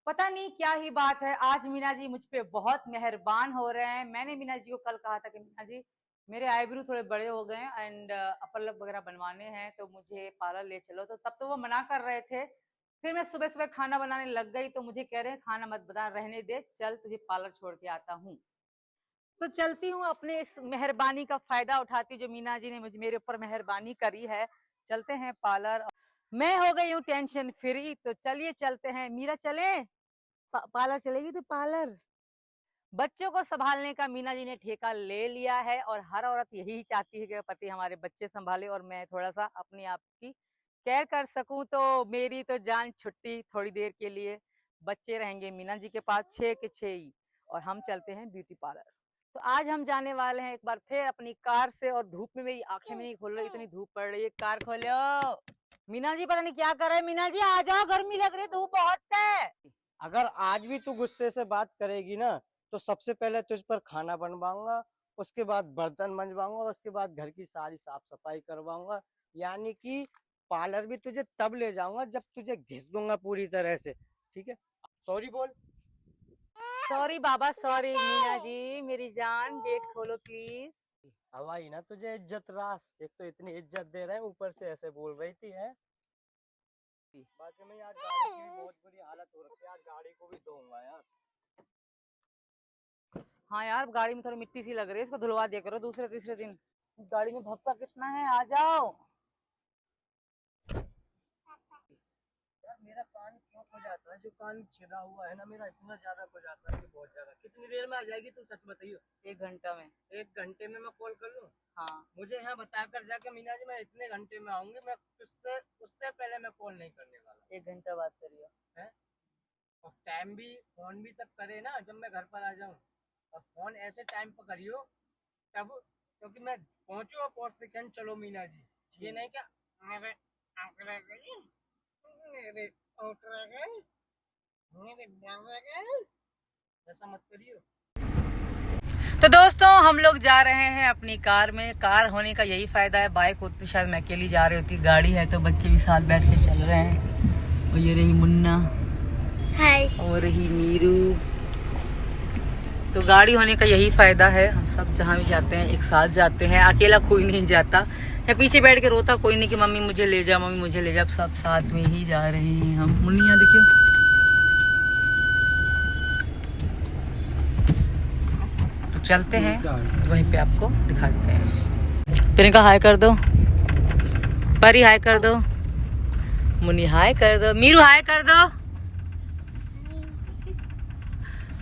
पता नहीं क्या ही बात है, आज मीना जी मुझ पे बहुत मेहरबान हो रहे हैं। मैंने मीना जी को कल कहा था कि मीना जी मेरे आईब्रो थोड़े बड़े हो गए हैं एंड अपर लिप वगैरह बनवाने हैं, तो मुझे पार्लर ले चलो। तो तब तो वो मना कर रहे थे। फिर मैं सुबह सुबह खाना बनाने लग गई तो मुझे कह रहे हैं खाना मत बना, रहने दे, चल तुझे पार्लर छोड़ के आता हूँ। तो चलती हूँ, अपने इस मेहरबानी का फायदा उठाती जो मीना जी ने मुझे मेरे ऊपर मेहरबानी करी है। चलते हैं पार्लर। मैं हो गई हूँ टेंशन फ्री, तो चलिए चलते हैं। मीरा चले, पार्लर चलेगी तो पार्लर। बच्चों को संभालने का मीना जी ने ठेका ले लिया है और हर औरत यही चाहती है कि पति हमारे बच्चे संभाले और मैं थोड़ा सा अपने आप की केयर कर सकूं। तो मेरी तो जान छुट्टी थोड़ी देर के लिए, बच्चे रहेंगे मीना जी के पास 6 के 6 ही, और हम चलते हैं ब्यूटी पार्लर। तो आज हम जाने वाले हैं एक बार फिर अपनी कार से, और धूप में मेरी आंखें भी नहीं खोल रही, इतनी धूप पड़ रही है। कार खोलो। मीना जी पता नहीं क्या कर रहे हैं। मीना जी आ जाओ, गर्मी लग रही है, धूप बहुत है। अगर आज भी तू गुस्से से बात करेगी ना तो सबसे पहले तुझ पर खाना बनवाऊंगा, उसके बाद बर्तन मंजवाऊंगा, उसके बाद घर की सारी साफ सफाई करवाऊंगा। यानी कि पार्लर भी तुझे तब ले जाऊंगा जब तुझे घिस दूंगा पूरी तरह से। ठीक है, सॉरी बोल। सॉरी बाबा सॉरी। मीना जी मेरी जान, गेट खोलो प्लीज। हवाई ना तुझे इज्जत रास, एक तो इतनी इज्जत दे रहे हैं, ऊपर से ऐसे बोल रही थी है। बाकी में यार गाड़ी की भी बहुत बुरी हालत हो रखी है, यार गाड़ी को भी धोऊंगा यार। हाँ यार, गाड़ी में थोड़ी मिट्टी सी लग रही है, इसको धुलवा दिया करो दूसरे तीसरे दिन। गाड़ी में भपका कितना है, आ जाओ। यार मेरा कान क्यों खो जाता है, जो कान छिदा हुआ है ना मेरा, इतना ज्यादा खो जाता है कि बहुत ज्यादा। कितनी देर में आ जाएगी तू, सच बताइयो। 1 घंटा में। 1 घंटे में मैं कॉल कर लूँ? हाँ। मुझे यहाँ बताकर जाके मीना जी मैं इतने घंटे में आऊंगी, मैं उससे उससे पहले मैं कॉल नहीं करने वाला। 1 घंटा बात करियो। है, और टाइम भी फोन भी तब करे ना जब मैं घर पर आ जाऊँ, और फोन ऐसे टाइम पर करियो तब, क्योंकि मैं पहुंचू और पहुंचते कहूँ चलो मीना जी, ये नहीं क्या मेरे अंकल आ गए, मेरे ऑटो आ गए, मेरे घर आ गए, ऐसा मत करियो। तो दोस्तों हम लोग जा रहे हैं अपनी कार में। कार होने का यही फायदा है, बाइक होती तो शायद मैं अकेली जा रही होती, गाड़ी है तो बच्चे भी साथ बैठ के चल रहे हैं। और ये रही मुन्ना, हाय, और रही मीरू। तो गाड़ी होने का यही फायदा है, हम सब जहाँ भी जाते हैं एक साथ जाते हैं, अकेला कोई नहीं जाता। या पीछे बैठ के रोता कोई नहीं कि मम्मी मुझे ले जा, मम्मी मुझे ले जा। सब साथ में ही जा रहे हैं हम। मुन्निया देखियो, तो चलते हैं वहीं पे आपको दिखाते हैं। प्रियंका हाय कर दो, परी हाय कर दो, मुन्नी हाय कर दो, मीरू हाय कर दो।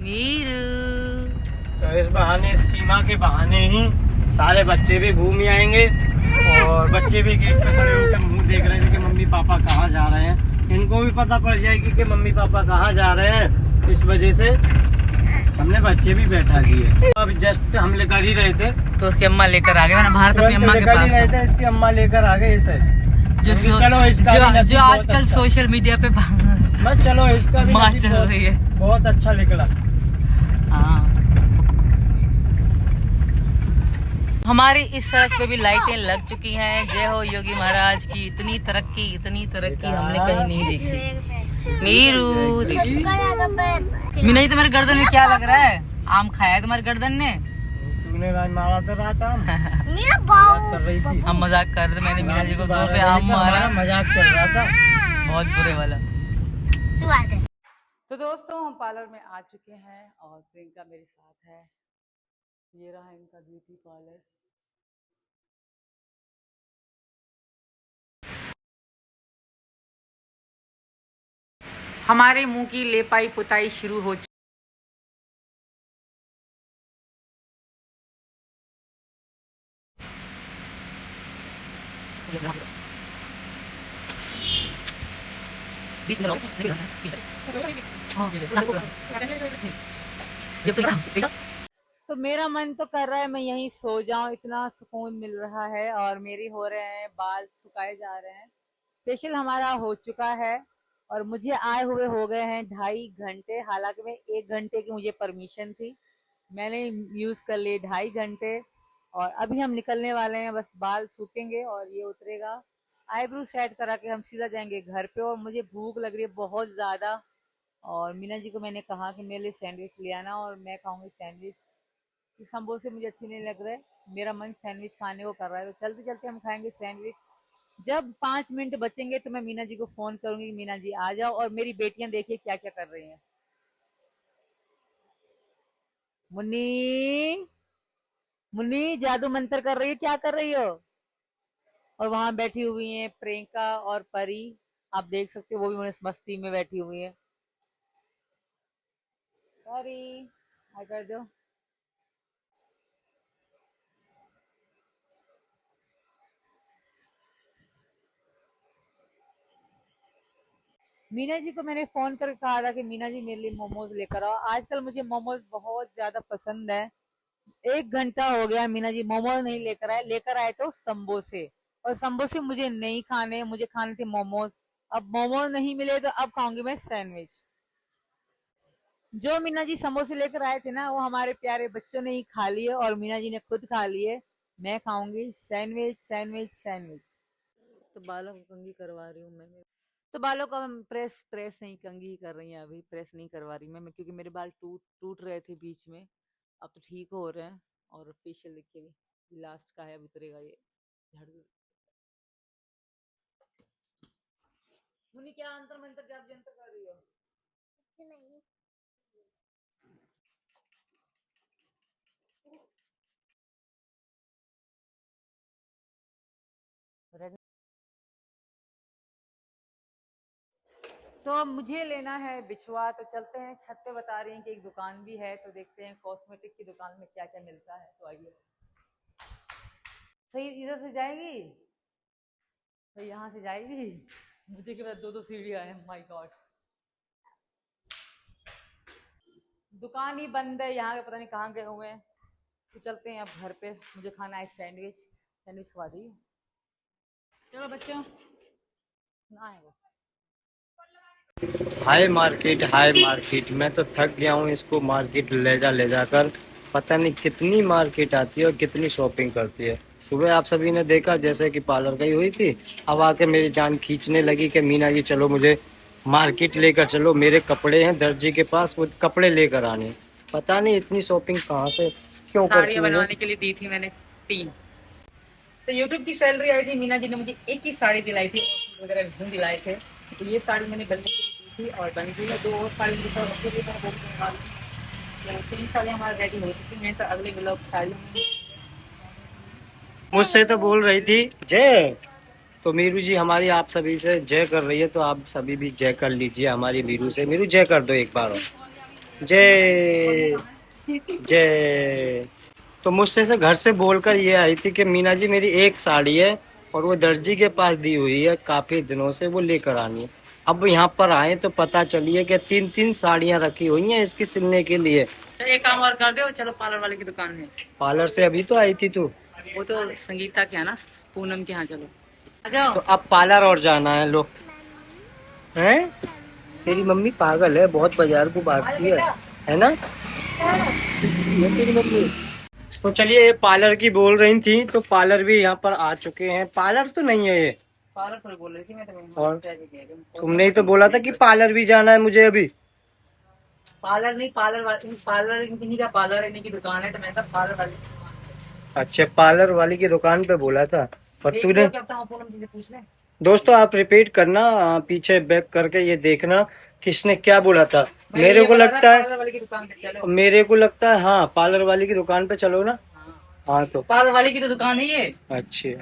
मीरू तो इस बहाने, सीमा के बहाने ही सारे बच्चे भी घूम आएंगे, और बच्चे भी गेट पे खड़े होकर मुंह देख रहे थे कि मम्मी पापा कहाँ जा रहे हैं, इनको भी पता पड़ जाएगी कि मम्मी पापा कहाँ जा रहे हैं। इस वजह से हमने बच्चे भी बैठा दिए। अब जस्ट हम लेकर ही रहे थे तो उसकी अम्मा लेकर आ गए, मैंने बाहर तो अपनी अम्मा के पास रहे थे, इसकी अम्मा लेकर आ गए इसे। चलो जो आजकल अच्छा। सोशल मीडिया पे बस चलो इसका भी मार चल रही है, बहुत अच्छा निकला। हाँ। हमारी इस सड़क पे भी लाइटें लग चुकी हैं। जय हो योगी महाराज की। इतनी तरक्की हमने कहीं नहीं देखी। मीरू देखिए, मीना जी तुम्हारे गर्दन में क्या लग रहा है? आम खाया है तुम्हारे गर्दन ने? तूने मारा तो रहा था, कर रही थी, हम मजाक कर रहे थे। मैंने मीना जी को जोर से आम मारा, मजाक चल रहा था बहुत बुरे वाला। तो दोस्तों हम पार्लर में आ चुके हैं और प्रियंका मेरे साथ है। ये रहा इनका ब्यूटी पार्लर। हमारे मुंह की लेपाई पुताई शुरू हो चुकी। तो मेरा मन तो कर रहा है मैं यहीं सो जाऊं, इतना सुकून मिल रहा है। और मेरी हो रहे हैं बाल, सुखाए जा रहे हैं। फेशियल हमारा हो चुका है और मुझे आए हुए हो गए हैं 2.5 घंटे। हालांकि मैं 1 घंटे की मुझे परमिशन थी, मैंने यूज कर लिए 2.5 घंटे। और अभी हम निकलने वाले हैं, बस बाल सूखेंगे और ये उतरेगा। आईब्रो सेट करा के हम सीधा जाएंगे घर पे। और मुझे भूख लग रही है बहुत ज्यादा, और मीना जी को मैंने कहा कि मेरे लिए सैंडविच ले आना और मैं खाऊंगी सैंडविच। समोसे मुझे अच्छे नहीं लग रहे, मेरा मन सैंडविच खाने को कर रहा है, तो चलते चलते हम खाएंगे सैंडविच। जब 5 मिनट बचेंगे तो मैं मीना जी को फोन करूंगी कि मीना जी आ जाओ। और मेरी बेटियां देखिए क्या क्या कर रही हैं। मुन्नी, मुन्नी जादू मंत्र कर रही है, क्या कर रही हो? और वहां बैठी हुई हैं प्रियंका और परी, आप देख सकते हो वो भी मस्ती में बैठी हुई है। परी आ कर दो। मीना जी को मैंने फोन करके कहा था कि मीना जी मेरे लिए मोमोज लेकर आओ। आजकल मुझे मोमोज बहुत ज्यादा पसंद है। 1 घंटा हो गया मीना जी मोमोज नहीं लेकर आए, लेकर आए तो समोसे। और समोसे मुझे नहीं खाने, मुझे खाने थे मोमोज। अब मोमोज नहीं मिले तो अब खाऊंगी मैं सैंडविच। जो मीना जी समोसे लेकर आए थे ना, वो हमारे प्यारे बच्चों ने ही खा लिए और मीना जी ने खुद खा लिए। मैं खाऊंगी सैंडविच सैंडविच सैंडविच। तो बालों को कंघी करवा रही हूँ मैं। तो बालों को हम प्रेस प्रेस नहीं, कंघी ही कर रही हैं, अभी प्रेस नहीं करवा रही मैं, क्योंकि मेरे बाल टूट टूट रहे थे बीच में। अब तो ठीक हो रहे हैं। और फेशियल देखिए लास्ट का है, अब उतरेगा ये झाड़ू। मुन्नी क्या अंतर मंत्र जाप जंतर कर रही हो? नहीं। तो अब मुझे लेना है बिछुआ, तो चलते हैं छत पे। बता रही हैं कि एक दुकान भी है, तो देखते हैं कॉस्मेटिक की दुकान में क्या क्या मिलता है। तो आइए। सही इधर से जाएगी तो यहाँ से जाएगी। मुझे के बाद दो दो सीढ़ियाँ हैं, माय गॉड। दुकान ही बंद है यहाँ के, पता नहीं कहाँ गए हुए हैं। तो चलते हैं अब घर पे, मुझे खाना है सैंडविच। सैंडविच खवा दी। चलो बच्चों, ना है वो। हाय मार्केट, मैं तो थक गया हूँ इसको मार्केट ले जाकर। पता नहीं कितनी मार्केट आती है और कितनी शॉपिंग करती है। सुबह आप सभी ने देखा जैसे कि पार्लर गई हुई थी, अब आके मेरी जान खींचने लगी कि मीना जी चलो मुझे मार्केट लेकर चलो, मेरे कपड़े हैं दर्जी के पास, वो कपड़े लेकर आने। पता नहीं इतनी शॉपिंग कहाँ से क्यों करती साड़ियाँ है ये। बनवाने के लिए दी थी मैंने 3। तो यूट्यूब की सैलरी आई थी, मीना जी ने मुझे एक ही साड़ी दिलाई थी, वगैरह भी दिलाए थे। तो ये साड़ी मैंने बनने के लिए दी थी और बन गई है। 2 और साड़ी की तरफ रखी हुई है, वो भी बनवा दी। तो 3 साड़ियाँ हमारे रेडी हो चुकी हैं, तो अगले ब्लॉग साड़ी मुझसे तो बोल रही थी जय, तो मीरू जी हमारी आप सभी से जय कर रही है, तो आप सभी भी जय कर लीजिए हमारी मीरू से। मीरू जय कर दो एक बार और। जय जय। तो मुझसे से घर से बोलकर ये आई थी कि मीना जी मेरी एक साड़ी है और वो दर्जी के पास दी हुई है, काफी दिनों से वो लेकर आनी है। अब यहाँ पर आए तो पता चली है कि 3-3 साड़ियाँ रखी हुई हैं इसकी सिलने के लिए। तो एक काम और कर दो, चलो पार्लर वाले की दुकान में। पार्लर से अभी तो आई थी तू। वो तो संगीता के यहाँ ना, पूनम के यहाँ, चलो आ जाओ। तो अब पार्लर और जाना है। लो हैं, तेरी मम्मी पागल है, बहुत बाजार को भागती है ना? तेरी मम्मी। तो चलिए, ये पार्लर की बोल रही थी, तो पार्लर भी यहाँ पर आ चुके हैं। पार्लर तो नहीं है ये, पार्लर थोड़ी बोल रही थी मैं तो। और तुमने ही तो बोला था कि पार्लर भी जाना है मुझे अभी। पार्लर नहीं, पार्लर इन्हीं का पार्लर है, इन्हीं की दुकान है, तो मैंने कहा पार्लर वाली। अच्छा, पार्लर वाली की दुकान पे बोला था, पर तूने। पूनम जी से पूछ ले। दोस्तों आप रिपीट करना, पीछे बैक करके ये देखना किसने क्या बोला था। मेरे को लगता है पार्लर वाली की दुकान पे चलो। मेरे को लगता है हाँ, पार्लर वाली की दुकान पे चलो ना। हाँ तो पार्लर वाली की तो दुकान है ये। अच्छी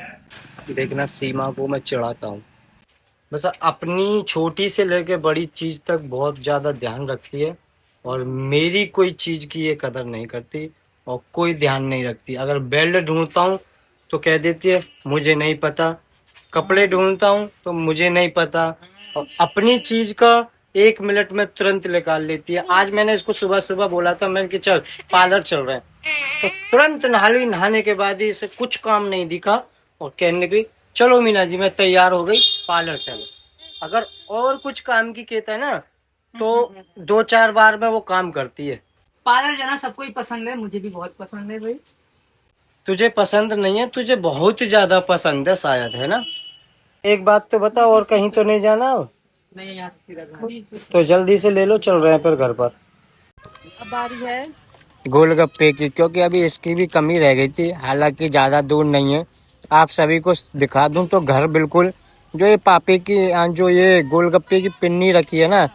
देखना, सीमा को मैं चिढ़ाता हूँ। बस अपनी छोटी से लेके बड़ी चीज तक बहुत ज्यादा ध्यान रखती है, और मेरी कोई चीज की ये कदर नहीं करती और कोई ध्यान नहीं रखती। अगर बेल्ट ढूंढता हूँ तो कह देती है मुझे नहीं पता, कपड़े ढूंढता हूँ तो मुझे नहीं पता, और अपनी चीज का 1 मिनट में तुरंत निकाल लेती है। आज मैंने इसको सुबह सुबह बोला था, मैंने कि चल पार्लर चल रहे हैं, तो तुरंत नहाने के बाद ही इसे कुछ काम नहीं दिखा और कहने लगी चलो मीना जी मैं तैयार हो गई, पार्लर चलो। अगर और कुछ काम की कहता है ना, तो 2-4 बार में वो काम करती है। पार्लर जाना सबको ही पसंद है, मुझे भी बहुत पसंद है भाई। तुझे पसंद नहीं है, तुझे बहुत ज्यादा पसंद है शायद, है ना? एक बात तो बता, और कहीं तो नहीं जाना? नहीं यहाँ से सीधा घर। तो जल्दी से ले लो, चल रहे हैं फिर घर पर। अब बारी है गोलगप्पे की, क्योंकि अभी इसकी भी कमी रह गई थी, हालांकि ज़्यादा दूर नहीं है। आप सभी को दिखा दूं तो घर बिल्कुल, जो ये पापे की जो ये गोलगप्पे की पिन्नी रखी है ना,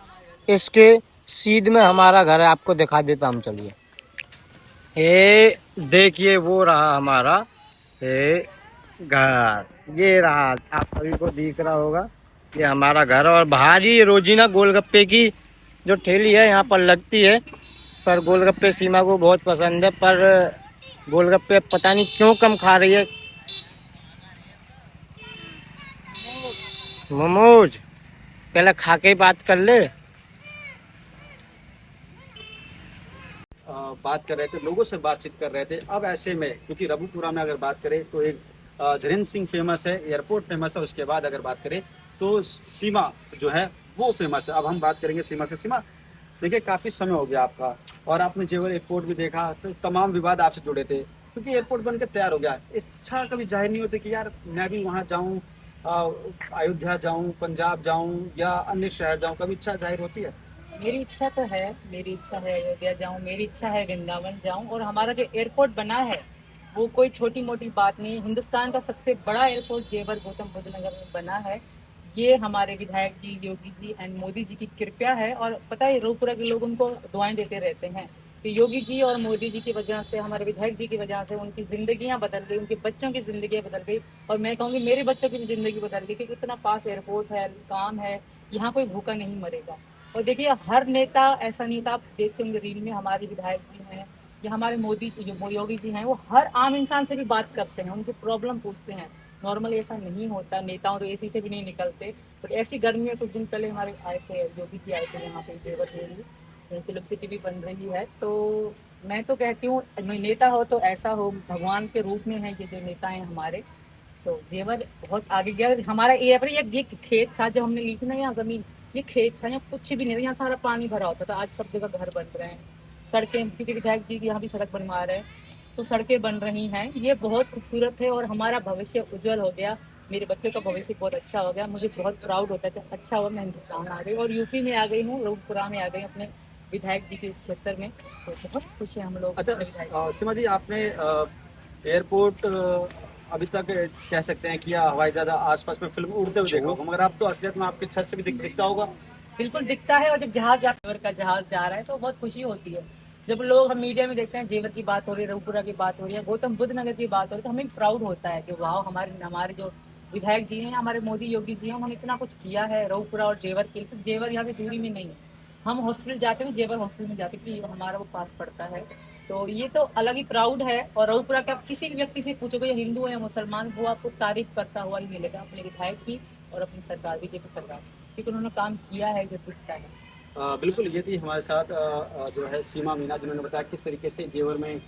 इसके सीध में हमारा घर है। आपको दिखा देता हूँ, चलिए। ये देखिए, वो रहा हमारा ये घर, ये रहा, आप सभी को दिख रहा होगा, ये हमारा घर। और बाहर ही रोजीना गोलगप्पे की जो ठेली है यहाँ पर लगती है। पर गोलगप्पे सीमा को बहुत पसंद है, पर गोलगप्पे पता नहीं क्यों कम खा रही है। मोमोज पहले खा के ही बात कर ले। बात कर रहे थे, लोगों से बातचीत कर रहे थे। अब ऐसे में, क्योंकि रबुपुरा में अगर बात करें तो एक धीरेन्द्र सिंह फेमस है, एयरपोर्ट फेमस है, उसके बाद अगर बात करें तो सीमा जो है वो फेमस है। अब हम बात करेंगे सीमा से। सीमा, देखिए काफ़ी समय हो गया आपका, और आपने जेवर एयरपोर्ट भी देखा, तो तमाम विवाद आपसे जुड़े थे, क्योंकि एयरपोर्ट बनकर तैयार हो गया। इच्छा कभी जाहिर नहीं होती कि यार मैं भी वहाँ जाऊँ, अयोध्या जाऊँ, पंजाब जाऊँ या अन्य शहर जाऊँ? कभी इच्छा जाहिर होती है? मेरी इच्छा तो है, मेरी इच्छा है अयोध्या जाऊं, मेरी इच्छा है वृंदावन जाऊं। और हमारा जो एयरपोर्ट बना है वो कोई छोटी मोटी बात नहीं। हिंदुस्तान का सबसे बड़ा एयरपोर्ट जेवर गौतम बुद्ध नगर में बना है। ये हमारे विधायक जी, योगी जी एंड मोदी जी की कृपया है। और पता है, रोहपुरा के लोग उनको दुआएं देते रहते हैं कि योगी जी और मोदी जी की वजह से, हमारे विधायक जी की वजह से उनकी जिंदगियां बदल गई, उनके बच्चों की जिंदगियां बदल गई। और मैं कहूँगी मेरे बच्चों की भी जिंदगी बदल गई, क्योंकि इतना पास एयरपोर्ट है, काम है, यहाँ कोई भूखा नहीं मरेगा। और देखिए, हर नेता ऐसा नहीं था, आप देखते होंगे रील में, हमारे विधायक जी हैं या हमारे मोदी योगी जी हैं, वो हर आम इंसान से भी बात करते हैं, उनकी प्रॉब्लम पूछते हैं। नॉर्मली ऐसा नहीं होता, नेताओं तो एसी से भी नहीं निकलते। पर ऐसी गर्मी में कुछ दिन पहले हमारे आए थे, योगी जी आए थे यहाँ पे जेवर में, फिल्म सिटी भी बन रही है। तो मैं तो कहती हूँ, नेता हो तो ऐसा हो, भगवान के रूप में है ये जो नेता हैं हमारे। तो जेवर बहुत आगे गया। हमारा ये खेत था जो हमने ली थी ना, यहाँ जमीन, ये खेत था, यहाँ कुछ भी नहीं था, यहाँ सारा पानी भरा होता था। आज सब जगह घर बन रहे हैं, सड़कें, क्योंकि विधायक जी यहाँ भी सड़क बनवा रहे हैं, तो सड़कें बन रही हैं। ये बहुत खूबसूरत है और हमारा भविष्य उज्जवल हो गया, मेरे बच्चों का भविष्य बहुत अच्छा हो गया। मुझे बहुत प्राउड होता है कि अच्छा हुआ मैं हिंदुस्तान आ गई और यूपी में आ गई हूँ, रोहपुरा में आ गई अपने विधायक जी के क्षेत्र में। तो बहुत खुश है हम लोग। अच्छा सीमा जी, आपने एयरपोर्ट अभी तक कह सकते हैं कि या हवाई जहाज आसपास में फिल्म उड़ते हुए देखा होगा, मगर आप तो असलियत में आपके छत से भी दिखता होगा। बिल्कुल दिखता है। और जब जहाज जेवर का जहाज जा रहा है तो बहुत खुशी होती है। जब लोग, हम मीडिया में देखते हैं जेवर की बात हो रही है, रघुपुरा की बात हो रही है, गौतम बुद्ध नगर की बात हो रही है, तो हमें प्राउड होता है कि वाह, हमारे जो विधायक जी हैं, हमारे मोदी योगी जी हैं, उन्होंने इतना कुछ किया है रघुपुरा और जेवर के लिए। तो जेवर यहाँ पे दूरी में नहीं है, हम हॉस्पिटल जाते हैं, जेवर हॉस्पिटल में जाते हैं, कि हमारा वो पास पड़ता है। तो ये तो अलग ही प्राउड है। और रघुपुरा के आप किसी भी व्यक्ति से पूछोगे, या हिंदू है या मुसलमान, वो आपको तारीफ करता हुआ ही मिलेगा अपने विधायक की और अपनी सरकार, बीजेपी सरकार, क्योंकि उन्होंने काम किया है जो दिखता है। बिल्कुल, ये थी हमारे साथ जो है सीमा मीना, जिन्होंने बताया किस तरीके से जेवर में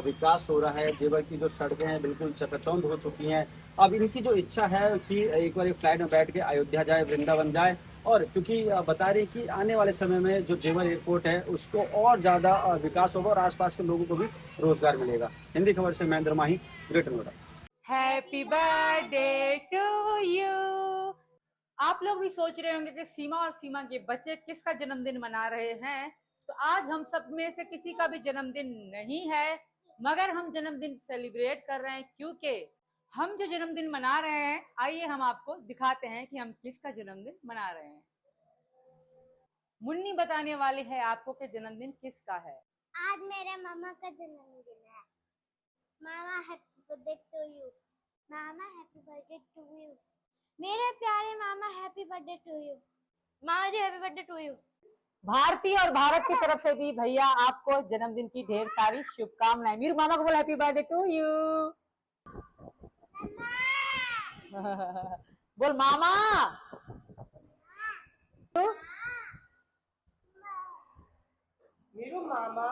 विकास हो रहा है। जेवर की जो सड़कें हैं बिल्कुल चकाचौंध हो चुकी हैं। अब इनकी जो इच्छा है कि एक बार फ्लाइट में बैठ के अयोध्या जाए, वृंदावन जाए, और क्योंकि बता रही कि आने वाले समय में जो जेवर एयरपोर्ट है उसको और ज़्यादा विकास होगा और आसपास के लोगों को भी रोजगार मिलेगा। हिंदी खबर से Mahendra Mahi, greater Noida. Happy birthday to you. आप लोग भी सोच रहे होंगे कि सीमा और सीमा के बच्चे किसका जन्मदिन मना रहे हैं। तो आज हम सब में से किसी का भी जन्मदिन नहीं है, मगर हम जन्मदिन सेलिब्रेट कर रहे हैं, क्योंकि हम जो जन्मदिन मना रहे हैं, आइए हम आपको दिखाते हैं कि हम किसका जन्मदिन मना रहे हैं। मुन्नी बताने वाली है आपको कि जन्मदिन किसका है। आज मेरे मामा का जन्मदिन है। मामा हैप्पी बर्थडे टू यू। मामा हैप्पी बर्थडे टू यू। मेरे प्यारे मामा हैप्पी बर्थडे टू यू। मामा जी happy birthday to you. Bharti और भारत की तरफ से भी भैया आपको जन्मदिन की ढेर सारी शुभकामनाएं। मीरू मामा को बोला हैप्पी बर्थडे टू यू। बोल मामा। मीरू मामा।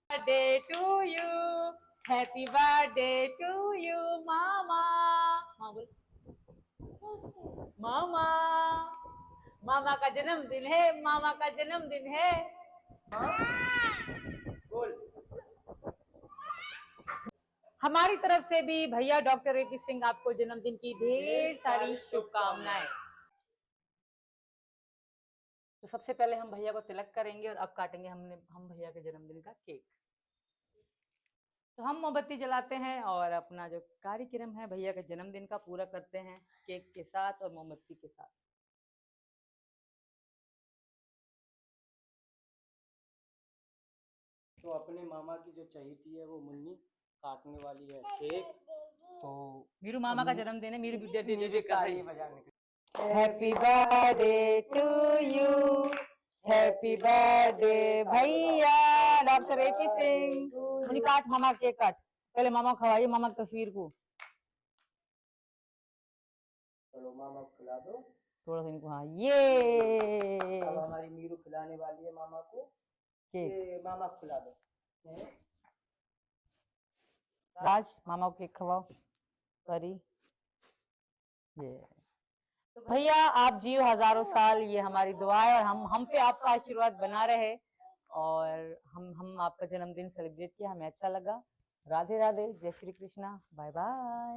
Birthday to you, happy birthday to you मामा। मामा, मामा का जन्मदिन है, मामा का जन्मदिन है। बोल। हमारी तरफ से भी भैया डॉक्टर एपी सिंह आपको जन्मदिन की ढेर सारी शुभकामनाएं। तो सबसे पहले हम भैया को तिलक करेंगे और अब काटेंगे हम भैया के जन्मदिन का केक। तो हम मोमबत्ती जलाते हैं और अपना जो कार्यक्रम है भैया के जन्मदिन का पूरा करते हैं केक के साथ और मोमबत्ती के साथ। तो अपने मामा की जो चहेती है वो मुन्नी काटने वाली है केक। तो मीरू मामा का जन्मदिन है, मीरू नीचे कढ़ाई बजाने के happy birthday to you, happy birthday भैया डॉक्टर एपी सिंह। मुन्नी काट, मामा केक काट, पहले मामा को खवाइए, मामा की तस्वीर को। चलो मामा को खिला दो थोड़ा सा इनको, हाँ ये अब हमारी मीरू खिलाने वाली है मामा को केक। ये मामा को खिला दो। राज मामा को केक खवाओ। परी ये तो भैया आप जियो हजारों साल, ये हमारी दुआ है और हम पे आपका आशीर्वाद बना रहे। और हम आपका जन्मदिन सेलिब्रेट किया, हमें अच्छा लगा। राधे राधे, जय श्री कृष्णा, बाय बाय।